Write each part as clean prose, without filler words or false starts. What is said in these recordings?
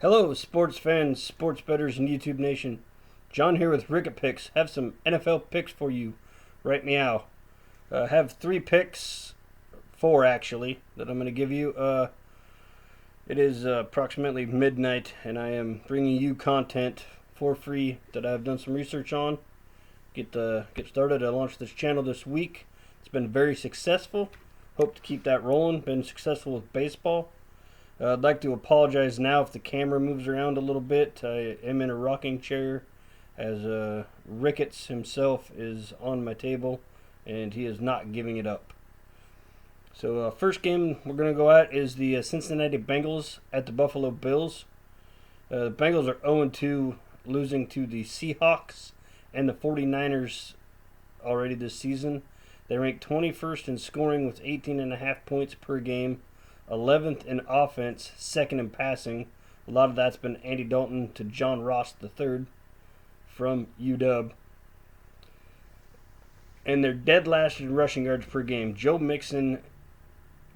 Hello, sports fans, sports bettors, and YouTube Nation. John here with Ricket Picks. Have some NFL picks for you right meow. Have three picks, four actually, that I'm going to give you. It is approximately midnight, and I am bringing you content for free that I've done some research on. Get started. I launched this channel this week. It's been very successful. Hope to keep that rolling. Been successful with baseball. I'd like to apologize now if the camera moves around a little bit. I am in a rocking chair as Ricketts himself is on my table, and he is not giving it up. So first game we're going to go at is the Cincinnati Bengals at the Buffalo Bills. The Bengals are 0-2, losing to the Seahawks and the 49ers already this season. They rank 21st in scoring with 18.5 points per game. 11th in offense, second in passing. A lot of that's been Andy Dalton to John Ross III from UW. And they're dead last in rushing yards per game. Joe Mixon,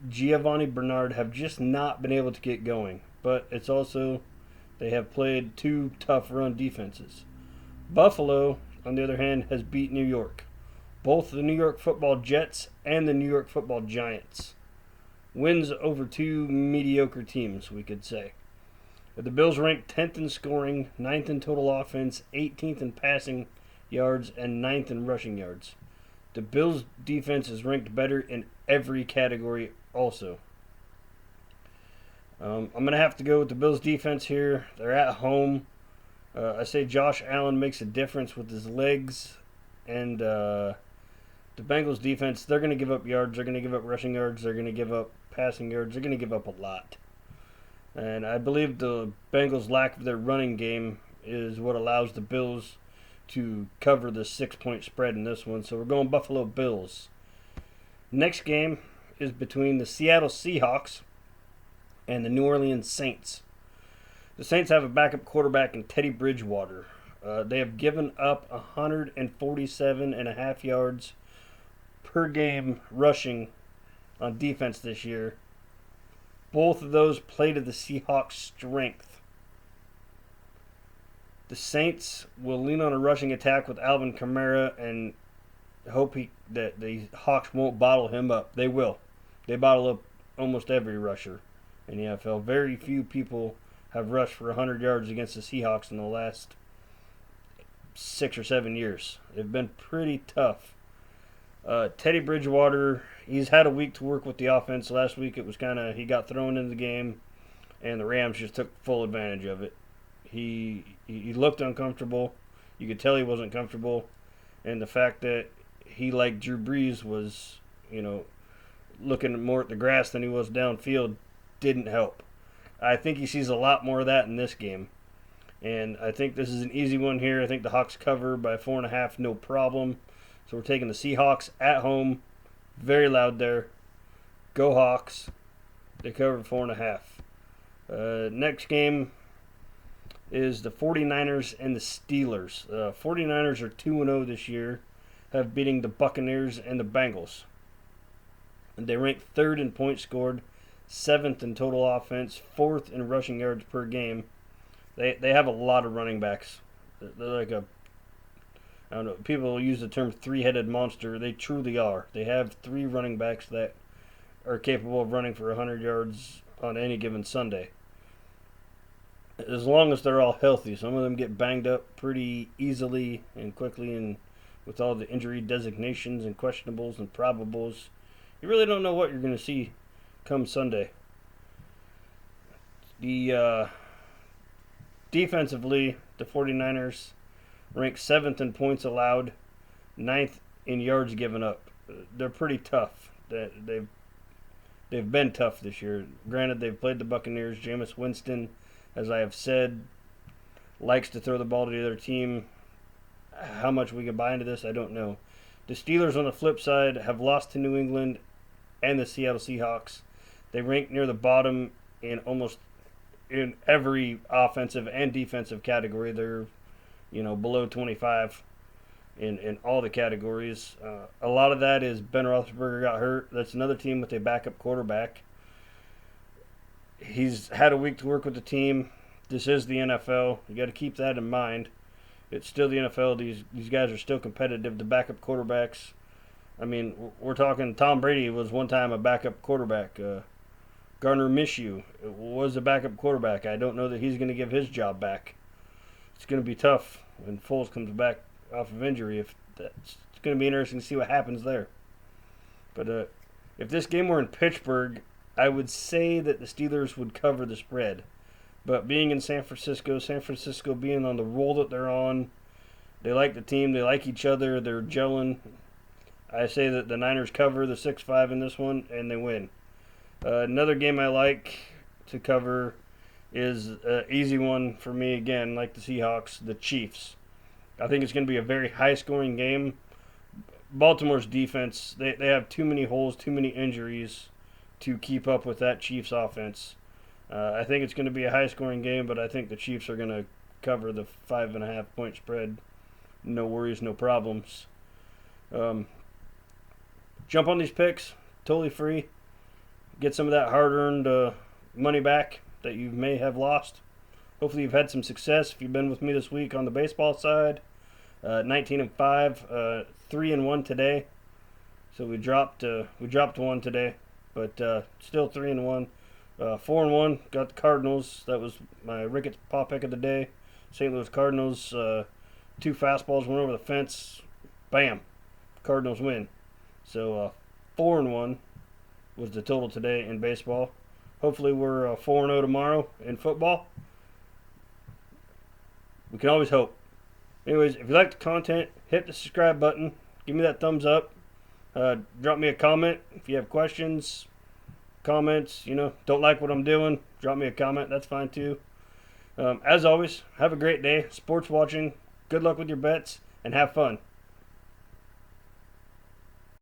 Giovanni Bernard have just not been able to get going. But it's also, they have played two tough run defenses. Buffalo, on the other hand, has beat New York. Both the New York Football Jets and the New York Football Giants. Wins over two mediocre teams, we could say. The Bills rank 10th in scoring, 9th in total offense, 18th in passing yards, and 9th in rushing yards. The Bills' defense is ranked better in every category also. I'm going to have to go with the Bills' defense here. They're at home. I say Josh Allen makes a difference with his legs, and the Bengals' defense, they're going to give up yards, they're going to give up rushing yards, they're going to give up passing yards, they're going to give up a lot. And I believe the Bengals' lack of their running game is what allows the Bills to cover the 6-point spread in this one. So we're going Buffalo Bills. Next game is between the Seattle Seahawks and the New Orleans Saints. The Saints have a backup quarterback in Teddy Bridgewater. They have given up 147.5 yards per game rushing on defense this year. Both of those play to the Seahawks' strength. The Saints will lean on a rushing attack with Alvin Kamara and hope that the Hawks won't bottle him up. They will. They bottle up almost every rusher in the NFL. Very few people have rushed for 100 yards against the Seahawks in the last 6 or 7 years. They've been pretty tough. Teddy Bridgewater, he's had a week to work with the offense. Last week it was he got thrown in the game, and the Rams just took full advantage of it. He looked uncomfortable. You could tell he wasn't comfortable. And the fact that he, like Drew Brees, was, looking more at the grass than he was downfield didn't help. I think he sees a lot more of that in this game. And I think this is an easy one here. I think the Hawks cover by 4.5, no problem. So we're taking the Seahawks at home. Very loud there. Go Hawks. They covered 4.5. Next game is the 49ers and the Steelers. 49ers are 2-0 this year, have beating the Buccaneers and the Bengals. And they rank 3rd in points scored, 7th in total offense, 4th in rushing yards per game. They have a lot of running backs. They're like I don't know, people use the term three-headed monster. They truly are. They have 3 running backs that are capable of running for 100 yards on any given Sunday. As long as they're all healthy. Some of them get banged up pretty easily and quickly, and with all the injury designations and questionables and probables, you really don't know what you're going to see come Sunday. The defensively, the 49ers rank 7th in points allowed, 9th in yards given up. They're pretty tough. They've been tough this year. Granted, they've played the Buccaneers. Jameis Winston, as I have said, likes to throw the ball to the other team. How much we can buy into this, I don't know. The Steelers, on the flip side, have lost to New England and the Seattle Seahawks. They rank near the bottom in almost in every offensive and defensive category. They're below 25 in all the categories. A lot of that is Ben Roethlisberger got hurt. That's another team with a backup quarterback. He's had a week to work with the team. This is the NFL. You got to keep that in mind. It's still the NFL. These guys are still competitive. The backup quarterbacks. I mean, we're talking Tom Brady was one time a backup quarterback. Gardner Minshew was a backup quarterback. I don't know that he's going to give his job back. It's going to be tough when Foles comes back off of injury. It's going to be interesting to see what happens there. But if this game were in Pittsburgh, I would say that the Steelers would cover the spread. But being in San Francisco being on the roll that they're on, they like the team, they like each other, they're gelling. I say that the Niners cover the 6-5 in this one, and they win. Another game I like to cover is an easy one for me again, like the Seahawks, the Chiefs. I think it's going to be a very high-scoring game. Baltimore's defense, they have too many holes, too many injuries to keep up with that Chiefs offense. I think it's going to be a high-scoring game, but I think the Chiefs are going to cover the 5.5-point spread. No worries, no problems. Jump on these picks, totally free. Get some of that hard-earned money back that you may have lost. Hopefully you've had some success if you've been with me this week on the baseball side. 19-5, 3-1 today. So we dropped one today, but still 3-1. 4-1, got the Cardinals. That was my Ricketts paw pick of the day. St. Louis Cardinals, 2 fastballs went over the fence. Bam, Cardinals win. So 4-1 was the total today in baseball. Hopefully we're 4-0 tomorrow in football. We can always hope. Anyways, if you like the content, hit the subscribe button. Give me that thumbs up. Drop me a comment if you have questions, comments. Don't like what I'm doing, drop me a comment. That's fine too. As always, have a great day. Sports watching. Good luck with your bets and have fun.